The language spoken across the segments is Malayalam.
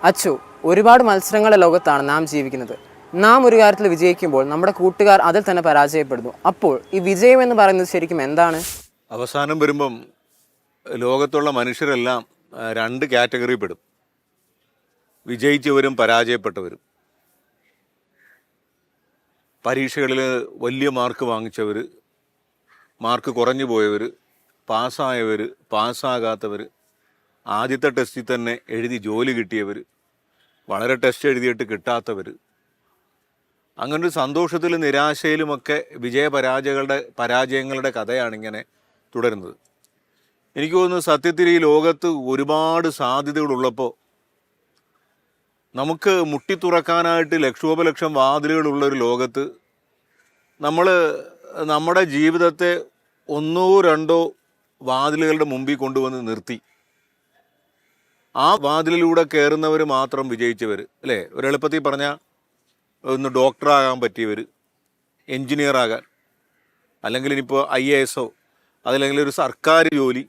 അച്ചു, ഒരുപാട് മത്സരങ്ങളുടെ ലോകത്താണ് നാം ജീവിക്കുന്നത്. നാം ഒരു കാര്യത്തിൽ വിജയിക്കുമ്പോൾ നമ്മുടെ കൂട്ടുകാർ അതിൽ തന്നെ പരാജയപ്പെടുന്നു. അപ്പോൾ ഈ വിജയം എന്ന് പറയുന്നത് ശരിക്കും എന്താണ്? അവസാനം വരുമ്പം ലോകത്തുള്ള മനുഷ്യരെല്ലാം രണ്ട് കാറ്റഗറി പെടും: വിജയിച്ചവരും പരാജയപ്പെട്ടവരും. പരീക്ഷകളിൽ വലിയ മാർക്ക് വാങ്ങിച്ചവർ, മാർക്ക് കുറഞ്ഞു പോയവർ, പാസ്സായവർ, പാസ്സാകാത്തവർ, ആദ്യത്തെ ടെസ്റ്റിൽ തന്നെ എഴുതി ജോലി കിട്ടിയവർ, വളരെ ടെസ്റ്റ് എഴുതിയിട്ട് കിട്ടാത്തവർ. അങ്ങനൊരു സന്തോഷത്തിലും നിരാശയിലുമൊക്കെ പരാജയങ്ങളുടെ കഥയാണിങ്ങനെ തുടരുന്നത്. എനിക്ക് തോന്നുന്നു സത്യത്തിൽ ഈ ലോകത്ത് ഒരുപാട് സാധ്യതകളുള്ളപ്പോൾ നമുക്ക് മുട്ടിത്തുറക്കാനായിട്ട് ലക്ഷോപലക്ഷം വാതിലുകളുള്ളൊരു ലോകത്ത് നമ്മൾ നമ്മുടെ ജീവിതത്തെ ഒന്നോ രണ്ടോ വാതിലുകളുടെ മുമ്പിൽ കൊണ്ടുവന്ന് നിർത്തി ആ വാതിലിലൂടെ കയറുന്നവർ മാത്രം വിജയിച്ചവർ, അല്ലേ? ഒരെളുപ്പത്തിൽ പറഞ്ഞാൽ ഒന്ന് ഡോക്ടറാകാൻ പറ്റിയവർ, എൻജിനീയറാകാൻ, അല്ലെങ്കിൽ ഇനിയിപ്പോൾ IAS അതല്ലെങ്കിൽ ഒരു സർക്കാർ ജോലി,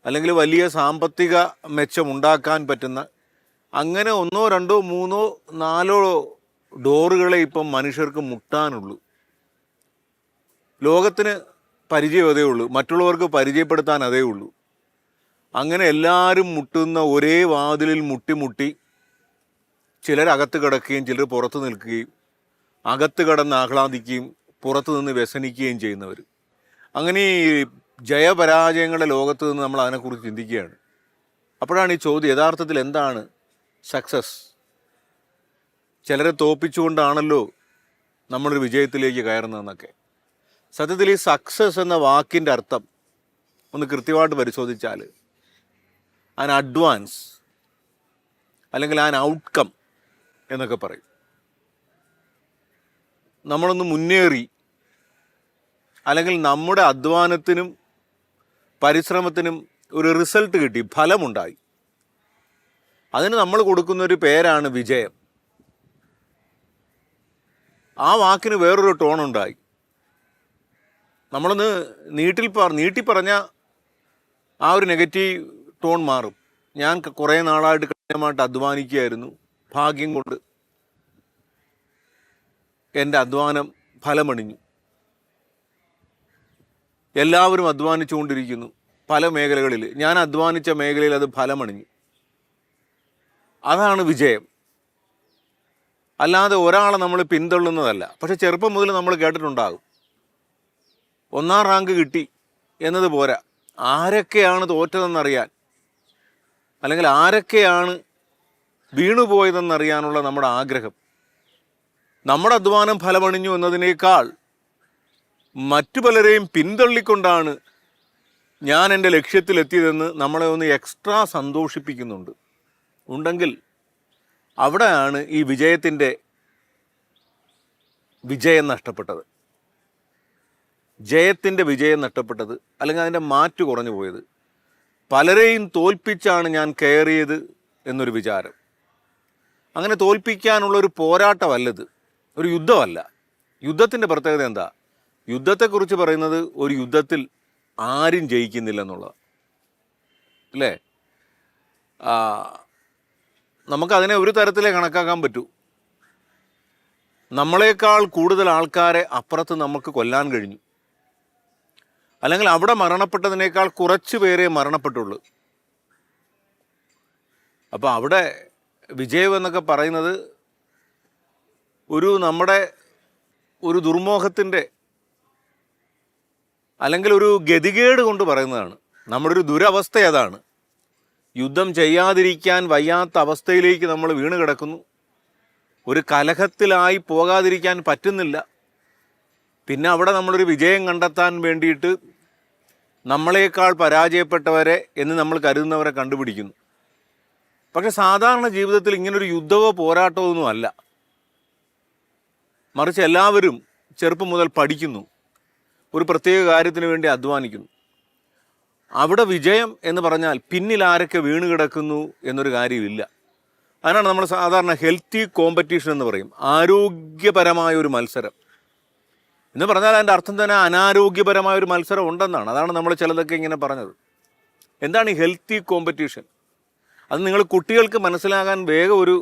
അല്ലെങ്കിൽ വലിയ സാമ്പത്തിക മെച്ചമുണ്ടാക്കാൻ പറ്റുന്ന അങ്ങനെ ഒന്നോ രണ്ടോ മൂന്നോ നാലോ ഡോറുകളെ ഇപ്പം മനുഷ്യർക്ക് മുട്ടാനുള്ളൂ. ലോകത്തിന് പരിചയം അതേ ഉള്ളൂ, മറ്റുള്ളവർക്ക് പരിചയപ്പെടുത്താൻ അതേ ഉള്ളൂ. അങ്ങനെ എല്ലാവരും മുട്ടുന്ന ഒരേ വാതിലിൽ മുട്ടി ചിലരകത്ത് കിടക്കുകയും ചിലർ പുറത്ത് നിൽക്കുകയും, അകത്ത് കിടന്ന് ആഹ്ലാദിക്കുകയും പുറത്തു നിന്ന് വ്യസനിക്കുകയും ചെയ്യുന്നവർ. അങ്ങനെ ഈ ജയപരാജയങ്ങളുടെ ലോകത്ത് നിന്ന് നമ്മൾ അതിനെക്കുറിച്ച് ചിന്തിക്കുകയാണ്. അപ്പോഴാണ് ഈ ചോദ്യം, യഥാർത്ഥത്തിൽ എന്താണ് സക്സസ്? ചിലരെ തോൽപ്പിച്ചുകൊണ്ടാണല്ലോ നമ്മളൊരു വിജയത്തിലേക്ക് കയറുന്നതെന്നൊക്കെ. സത്യത്തിൽ ഈ സക്സസ് എന്ന വാക്കിൻ്റെ അർത്ഥം ഒന്ന് കൃത്യമായിട്ട് പരിശോധിച്ചാൽ ആൻ അഡ്വാൻസ് അല്ലെങ്കിൽ ആൻ ഔട്ട്കം എന്നൊക്കെ പറയും. നമ്മളൊന്ന് മുന്നേറി, അല്ലെങ്കിൽ നമ്മുടെ അധ്വാനത്തിനും പരിശ്രമത്തിനും ഒരു റിസൾട്ട് കിട്ടി, ഫലമുണ്ടായി. അതിന് നമ്മൾ കൊടുക്കുന്നൊരു പേരാണ് വിജയം. ആ വാക്കിന് വേറൊരു ടോണുണ്ടായി. നമ്മളൊന്ന് നീട്ടി പറഞ്ഞ ആ ഒരു നെഗറ്റീവ് ടോൺ മാറും. ഞാൻ കുറേ നാളായിട്ട് കഠിനമായിട്ട് അധ്വാനിക്കുകയായിരുന്നു, ഭാഗ്യം കൊണ്ട് എൻ്റെ അധ്വാനം ഫലമണിഞ്ഞു. എല്ലാവരും അധ്വാനിച്ചുകൊണ്ടിരിക്കുന്നു പല മേഖലകളിൽ, ഞാൻ അധ്വാനിച്ച മേഖലയിൽ അത് ഫലമണിഞ്ഞു. അതാണ് വിജയം. അല്ലാതെ ഒരാളെ നമ്മൾ പിന്തള്ളുന്നതല്ല. പക്ഷെ ചെറുപ്പം മുതൽ നമ്മൾ കേട്ടിട്ടുണ്ടാകും, 1ാം റാങ്ക് കിട്ടി എന്നത് പോരാ, ആരൊക്കെയാണ് തോറ്റതെന്നറിയാൻ, അല്ലെങ്കിൽ ആരൊക്കെയാണ് വീണുപോയതെന്നറിയാനുള്ള നമ്മുടെ ആഗ്രഹം. നമ്മുടെ അധ്വാനം ഫലമണിഞ്ഞു എന്നതിനേക്കാൾ മറ്റു പലരെയും പിന്തള്ളിക്കൊണ്ടാണ് ഞാൻ എൻ്റെ ലക്ഷ്യത്തിലെത്തിയതെന്ന് നമ്മളെ ഒന്ന് എക്സ്ട്രാ സന്തോഷിപ്പിക്കുന്നുണ്ട്. ഉണ്ടെങ്കിൽ അവിടെയാണ് ഈ വിജയത്തിൻ്റെ വിജയം നഷ്ടപ്പെട്ടത്, ജയത്തിൻ്റെ വിജയം നഷ്ടപ്പെട്ടത്, അല്ലെങ്കിൽ അതിൻ്റെ മാറ്റ് കുറഞ്ഞു പോയത്. പലരെയും തോൽപ്പിച്ചാണ് ഞാൻ കയറിയത് എന്നൊരു വിചാരം. അങ്ങനെ തോൽപ്പിക്കാനുള്ളൊരു പോരാട്ടമല്ലത്, ഒരു യുദ്ധമല്ല. യുദ്ധത്തിൻ്റെ പ്രത്യേകത എന്താ? യുദ്ധത്തെക്കുറിച്ച് പറയുന്നത് ഒരു യുദ്ധത്തിൽ ആരും ജയിക്കുന്നില്ല എന്നുള്ളതാണ്, അല്ലേ? നമുക്കതിനെ ഒരു തരത്തിലേ കണക്കാക്കാൻ പറ്റൂ. നമ്മളെക്കാൾ കൂടുതൽ ആൾക്കാരെ അപ്പുറത്ത് നമുക്ക് കൊല്ലാൻ കഴിഞ്ഞു, അല്ലെങ്കിൽ അവിടെ മരണപ്പെട്ടതിനേക്കാൾ കുറച്ച് പേരെ മരണപ്പെട്ടുള്ളൂ. അപ്പോൾ അവിടെ വിജയം എന്നൊക്കെ പറയുന്നത് നമ്മുടെ ഒരു ദുർമോഹത്തിൻ്റെ അല്ലെങ്കിൽ ഒരു ഗതികേട് കൊണ്ട് പറയുന്നതാണ്. നമ്മുടെ ഒരു ദുരവസ്ഥ അതാണ്. യുദ്ധം ചെയ്യാതിരിക്കാൻ വയ്യാത്ത അവസ്ഥയിലേക്ക് നമ്മൾ വീണ് കിടക്കുന്നു. ഒരു കലഹത്തിലായി പോകാതിരിക്കാൻ പറ്റുന്നില്ല. പിന്നെ അവിടെ നമ്മളൊരു വിജയം കണ്ടെത്താൻ വേണ്ടിയിട്ട് നമ്മളെക്കാൾ പരാജയപ്പെട്ടവരെ എന്ന് നമ്മൾ കരുതുന്നവരെ കണ്ടുപിടിക്കുന്നു. പക്ഷെ സാധാരണ ജീവിതത്തിൽ ഇങ്ങനൊരു യുദ്ധമോ പോരാട്ടമോ ഒന്നും അല്ല. മറിച്ച് എല്ലാവരും ചെറുപ്പം മുതൽ പഠിക്കുന്നു, ഒരു പ്രത്യേക കാര്യത്തിന് വേണ്ടി അധ്വാനിക്കുന്നു. അവിടെ വിജയം എന്ന് പറഞ്ഞാൽ പിന്നിൽ ആരൊക്കെ വീണ് കിടക്കുന്നു എന്നൊരു കാര്യമില്ല. അതിനാണ് നമ്മൾ സാധാരണ ഹെൽത്തി കോമ്പറ്റീഷൻ എന്ന് പറയും, ആരോഗ്യപരമായ ഒരു മത്സരം എന്ന് പറഞ്ഞാൽ അതിൻ്റെ അർത്ഥം തന്നെ അനാരോഗ്യപരമായ ഒരു മത്സരം ഉണ്ടെന്നാണ്. അതാണ് നമ്മൾ ചിലതൊക്കെ ഇങ്ങനെ പറഞ്ഞത്. എന്താണ് ഈ ഹെൽത്തി കോമ്പറ്റീഷൻ? അത് നിങ്ങൾ കുട്ടികൾക്ക് മനസ്സിലാകാൻ വേഗം ഒരു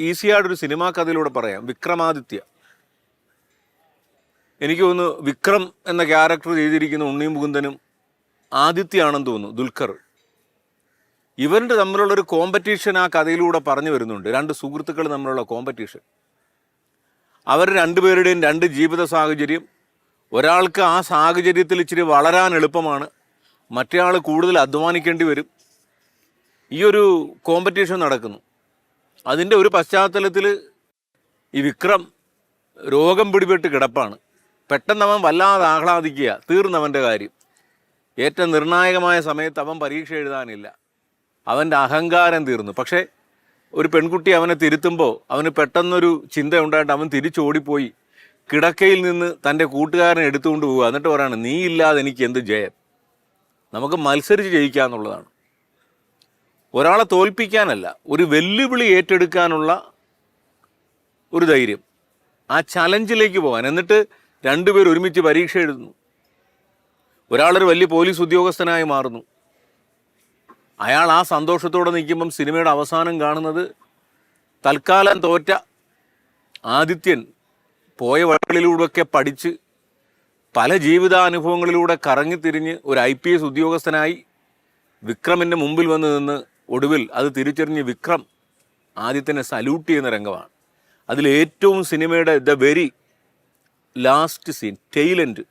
ഈസിയായിട്ടൊരു സിനിമാ കഥയിലൂടെ പറയാം. വിക്രമാദിത്യ. എനിക്ക് തോന്നുന്നു വിക്രം എന്ന ക്യാരക്ടർ ചെയ്തിരിക്കുന്ന ഉണ്ണി മുകുന്ദനും ആദിത്യയാണെന്ന് തോന്നുന്നു, ദുൽഖർ. ഇവരുടെ തമ്മിലുള്ളൊരു കോമ്പറ്റീഷൻ ആ കഥയിലൂടെ പറഞ്ഞു വരുന്നുണ്ട്. രണ്ട് സുഹൃത്തുക്കൾ തമ്മിലുള്ള കോമ്പറ്റീഷൻ. അവർ രണ്ടുപേരുടെയും രണ്ട് ജീവിത സാഹചര്യം. ഒരാൾക്ക് ആ സാഹചര്യത്തിൽ ഇച്ചിരി വളരാൻ എളുപ്പമാണ്, മറ്റേ ആൾ കൂടുതൽ അധ്വാനിക്കേണ്ടി വരും. ഈ ഒരു കോമ്പറ്റീഷൻ നടക്കുന്നു. അതിൻ്റെ ഒരു പശ്ചാത്തലത്തിൽ ഈ വിക്രം രോഗം പിടിപെട്ട് കിടപ്പാണ്. പെട്ടെന്ന് അവൻ വല്ലാതെ ആഹ്ലാദിക്കുക, തീർന്നവൻ്റെ കാര്യം. ഏറ്റവും നിർണായകമായ സമയത്ത് അവൻ പരീക്ഷ എഴുതാനില്ല, അവൻ്റെ അഹങ്കാരം തീർന്നു. പക്ഷേ ഒരു പെൺകുട്ടി അവനെ തിരുത്തുമ്പോൾ അവന് പെട്ടെന്നൊരു ചിന്ത ഉണ്ടായിട്ട് അവൻ തിരിച്ചോടിപ്പോയി കിടക്കയിൽ നിന്ന് തൻ്റെ കൂട്ടുകാരനെ എടുത്തുകൊണ്ട് പോവുക. എന്നിട്ട് പറയാണ്, നീ ഇല്ലാതെ എനിക്ക് എന്ത് ജയം. നമുക്ക് മത്സരിച്ച് ജയിക്കുക എന്നുള്ളതാണ്. ഒരാളെ തോൽപ്പിക്കാനല്ല, ഒരു വെല്ലുവിളി ഏറ്റെടുക്കാനുള്ള ഒരു ധൈര്യം, ആ ചലഞ്ചിലേക്ക് പോകാൻ. എന്നിട്ട് രണ്ടുപേർ ഒരുമിച്ച് പരീക്ഷ എഴുതുന്നു. ഒരാളൊരു വലിയ പോലീസ് ഉദ്യോഗസ്ഥനായി മാറുന്നു. അയാൾ ആ സന്തോഷത്തോടെ നിൽക്കുമ്പം സിനിമയുടെ അവസാനം കാണുന്നത് തൽക്കാലം തോറ്റ ആദിത്യൻ പോയ വഴികളിലൂടെയൊക്കെ പഠിച്ച് പല ജീവിതാനുഭവങ്ങളിലൂടെ കറങ്ങിത്തിരിഞ്ഞ് ഒരു IPS ഉദ്യോഗസ്ഥനായി വിക്രമിൻ്റെ മുമ്പിൽ വന്ന് നിന്ന് ഒടുവിൽ അത് തിരിച്ചറിഞ്ഞ് വിക്രം ആദിത്യനെ സല്യൂട്ട് ചെയ്യുന്ന രംഗമാണ്. അതിലേറ്റവും സിനിമയുടെ the very last scene, tail end.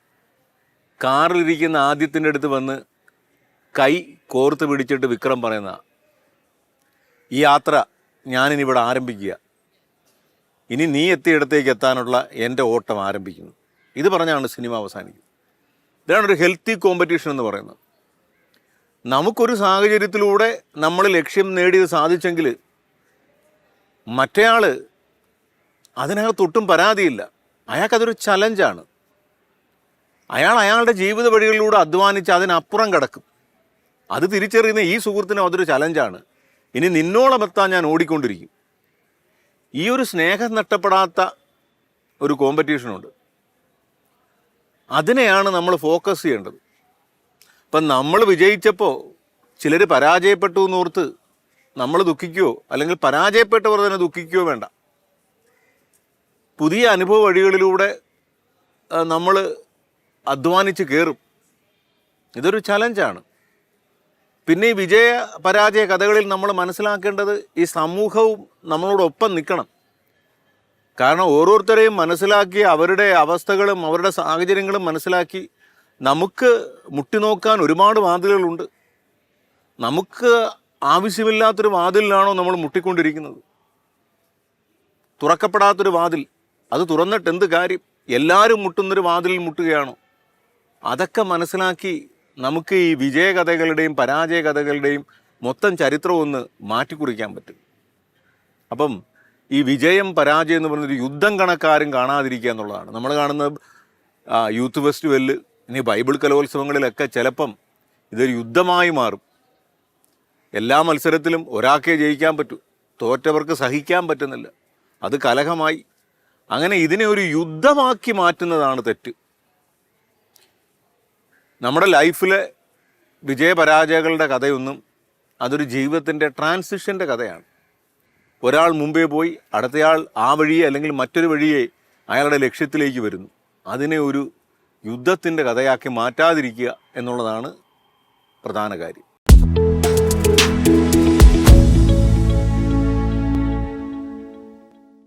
കാറിലിരിക്കുന്ന ആദിത്യൻ്റെ അടുത്ത് വന്ന് കൈ കോർത്ത് പിടിച്ചിട്ട് വിക്രം പറയുന്ന, ഈ യാത്ര ഞാനിനിവിടെ ആരംഭിക്കുക, ഇനി നീ എത്തിയിടത്തേക്ക് എത്താനുള്ള എൻ്റെ ഓട്ടം ആരംഭിക്കുന്നു. ഇത് പറഞ്ഞാണ് സിനിമ അവസാനിക്കുന്നത്. ഇതാണ് ഒരു ഹെൽത്തി കോമ്പറ്റീഷൻ എന്ന് പറയുന്നത്. നമുക്കൊരു സാഹചര്യത്തിലൂടെ നമ്മൾ ലക്ഷ്യം നേടിയത് സാധിച്ചെങ്കിൽ മറ്റേയാൾ അതിനകത്തൊട്ടും പരാതിയില്ല. അയാൾക്കതൊരു ചലഞ്ചാണ്. അയാളുടെ ജീവിത വഴികളിലൂടെ അധ്വാനിച്ച് അതിനപ്പുറം കിടക്കും. അത് തിരിച്ചറിയുന്ന ഈ സുഹൃത്തിനും അതൊരു ചലഞ്ചാണ്. ഇനി നിന്നോളം എത്താൻ ഞാൻ ഓടിക്കൊണ്ടിരിക്കും. ഈ ഒരു സ്നേഹം നഷ്ടപ്പെടാത്ത ഒരു കോമ്പറ്റീഷനുണ്ട്. അതിനെയാണ് നമ്മൾ ഫോക്കസ് ചെയ്യേണ്ടത്. ഇപ്പം നമ്മൾ വിജയിച്ചപ്പോൾ ചിലർ പരാജയപ്പെട്ടു എന്നോർത്ത് നമ്മൾ ദുഃഖിക്കുകയോ അല്ലെങ്കിൽ പരാജയപ്പെട്ടവർ തന്നെ ദുഃഖിക്കുകയോ വേണ്ട. പുതിയ അനുഭവ വഴികളിലൂടെ നമ്മൾ അധ്വാനിച്ച് കയറും. ഇതൊരു ചലഞ്ചാണ്. പിന്നെ ഈ വിജയ പരാജയ കഥകളിൽ നമ്മൾ മനസ്സിലാക്കേണ്ടത് ഈ സമൂഹവും നമ്മളോടൊപ്പം നിൽക്കണം. കാരണം ഓരോരുത്തരെയും മനസ്സിലാക്കി അവരുടെ അവസ്ഥകളും അവരുടെ സാഹചര്യങ്ങളും മനസ്സിലാക്കി നമുക്ക് മുട്ടിനോക്കാൻ ഒരുപാട് വാതിലുകളുണ്ട്. നമുക്ക് ആവശ്യമില്ലാത്തൊരു വാതിലിലാണോ നമ്മൾ മുട്ടിക്കൊണ്ടിരിക്കുന്നത്? തുറക്കപ്പെടാത്തൊരു വാതിൽ, അത് തുറന്നിട്ട് എന്ത് കാര്യം? എല്ലാവരും മുട്ടുന്നൊരു വാതിലിൽ മുട്ടുകയാണോ? അതൊക്കെ മനസ്സിലാക്കി നമുക്ക് ഈ വിജയകഥകളുടെയും പരാജയ കഥകളുടെയും മൊത്തം ചരിത്രം ഒന്ന് മാറ്റിക്കുറിക്കാൻ പറ്റും. അപ്പം ഈ വിജയം പരാജയം എന്ന് പറയുന്നൊരു യുദ്ധം കണക്കാരും കാണാതിരിക്കുക എന്നുള്ളതാണ്. നമ്മൾ കാണുന്ന യൂത്ത് ഫെസ്റ്റിവലിൽ, ഇനി ബൈബിൾ കലോത്സവങ്ങളിലൊക്കെ ചിലപ്പം ഇതൊരു യുദ്ധമായി മാറും. എല്ലാ മത്സരത്തിലും ഒരാൾക്കേ ജയിക്കാൻ പറ്റൂ, തോറ്റവർക്ക് സഹിക്കാൻ പറ്റുന്നില്ല, അത് കലഹമായി. അങ്ങനെ ഇതിനെ ഒരു യുദ്ധമാക്കി മാറ്റുന്നതാണ് തെറ്റ്. നമ്മുടെ ലൈഫിലെ വിജയപരാജയങ്ങളുടെ കഥയൊന്നും അതൊരു ജീവിതത്തിൻ്റെ ട്രാൻസിഷൻ്റെ കഥയാണ്. ഒരാൾ മുമ്പേ പോയി അടുത്തയാൾ ആ വഴിയെ അല്ലെങ്കിൽ മറ്റൊരു വഴിയെ അയാളുടെ ലക്ഷ്യത്തിലേക്ക് വരുന്നു. അതിനെ ഒരു യുദ്ധത്തിൻ്റെ കഥയാക്കി മാറ്റാതിരിക്കുക എന്നുള്ളതാണ് പ്രധാന കാര്യം.